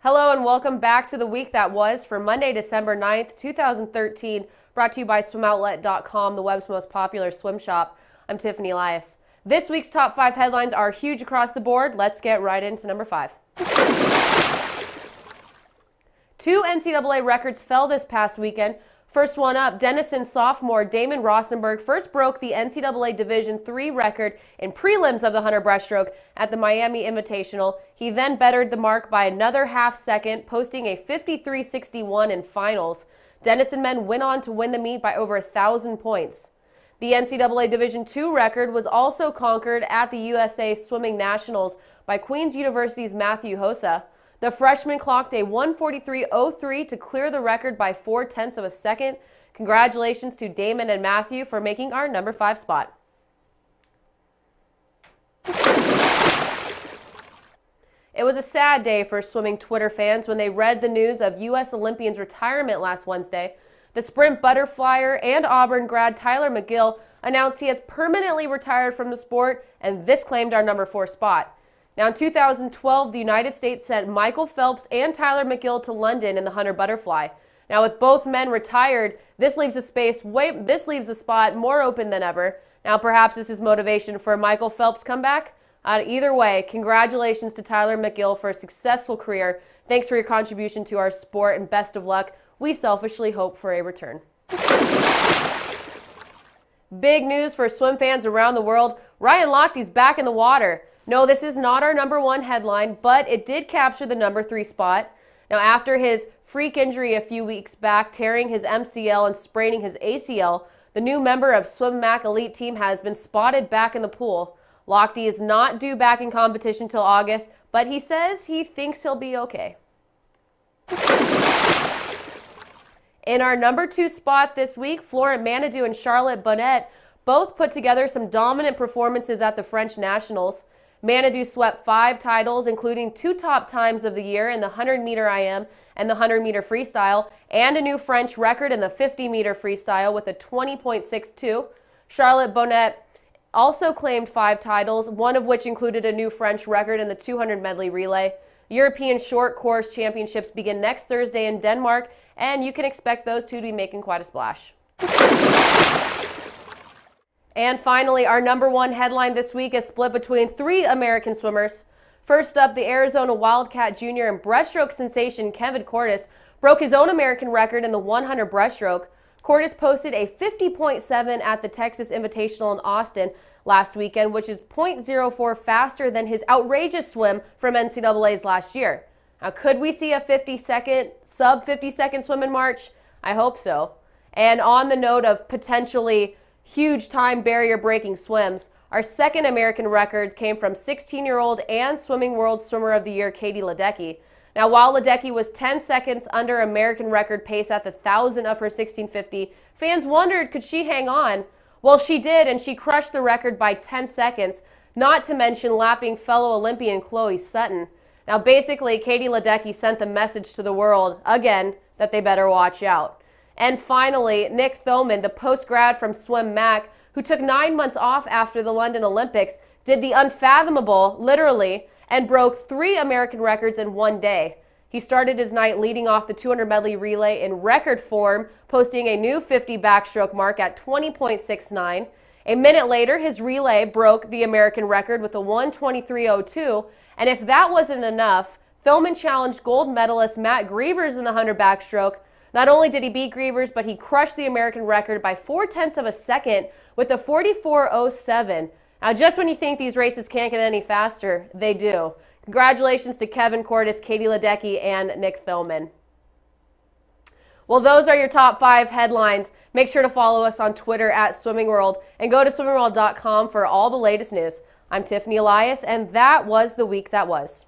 Hello and welcome back to the week that was for Monday, December 9th, 2013, brought to you by SwimOutlet.com, the web's most popular swim shop. I'm Tiffany Elias. This week's top 5 headlines are huge across the board. Let's get right into number 5. 2 NCAA records fell this past weekend. First one up, Denison sophomore Damon Rosenberg first broke the NCAA Division III record in prelims of the 100 breaststroke at the Miami Invitational. He then bettered the mark by another half second, posting a 53.61 in finals. Denison men went on to win the meet by over 1,000 points. The NCAA Division II record was also conquered at the USA Swimming Nationals by Queen's University's Matthew Hossa. The freshman clocked a 1:43.03 to clear the record by 0.4 of a second. Congratulations to Damon and Matthew for making our number 5 spot. It was a sad day for swimming Twitter fans when they read the news of U.S. Olympian's retirement last Wednesday. The sprint butterflyer and Auburn grad Tyler McGill announced he has permanently retired from the sport, and this claimed our number 4 spot. Now, in 2012, the United States sent Michael Phelps and Tyler McGill to London in the 100 butterfly. Now, with both men retired, this leaves the spot more open than ever. Now, perhaps this is motivation for Michael Phelps' comeback. Either way, congratulations to Tyler McGill for a successful career. Thanks for your contribution to our sport, and best of luck. We selfishly hope for a return. Big news for swim fans around the world. Ryan Lochte's back in the water. No, this is not our number 1 headline, but it did capture the number 3 spot. Now, after his freak injury a few weeks back, tearing his MCL and spraining his ACL, the new member of SwimMac Elite Team has been spotted back in the pool. Lochte is not due back in competition till August, but he says he thinks he'll be okay. In our number 2 spot this week, Florent Manodou and Charlotte Bonnet both put together some dominant performances at the French Nationals. Manodou swept 5 titles, including 2 top times of the year in the 100-meter IM and the 100-meter freestyle, and a new French record in the 50-meter freestyle with a 20.62. Charlotte Bonnet also claimed 5 titles, one of which included a new French record in the 200 medley relay. European Short Course Championships begin next Thursday in Denmark, and you can expect those two to be making quite a splash. And finally, our number 1 headline this week is split between 3 American swimmers. First up, the Arizona Wildcat Jr. and breaststroke sensation Kevin Cordes broke his own American record in the 100 breaststroke. Cordes posted a 50.7 at the Texas Invitational in Austin last weekend, which is 0.04 faster than his outrageous swim from NCAA's last year. Now, could we see a sub 50-second swim in March? I hope so. And on the note of potentially huge time barrier breaking swims, our second American record came from 16-year-old and Swimming World Swimmer of the Year Katie Ledecky. Now, while Ledecky was 10 seconds under American record pace at the 1,000 of her 1650, fans wondered, could she hang on? Well, she did, and she crushed the record by 10 seconds, not to mention lapping fellow Olympian Chloe Sutton. Now, basically, Katie Ledecky sent the message to the world, again, that they better watch out. And finally, Nick Thoman, the post-grad from SwimMac, who took 9 months off after the London Olympics, did the unfathomable, literally, and broke 3 American records in one day. He started his night leading off the 200 medley relay in record form, posting a new 50 backstroke mark at 20.69. A minute later, his relay broke the American record with a 1:23.02, and if that wasn't enough, Thoman challenged gold medalist Matt Grievers in the 100 backstroke. Not only did he beat Grievers, but he crushed the American record by 0.4 of a second with a 44.07. Now, just when you think these races can't get any faster, they do. Congratulations to Kevin Cordes, Katie Ledecky, and Nick Thoman. Well, those are your top 5 headlines. Make sure to follow us on Twitter at SwimmingWorld and go to SwimmingWorld.com for all the latest news. I'm Tiffany Elias, and that was the week that was.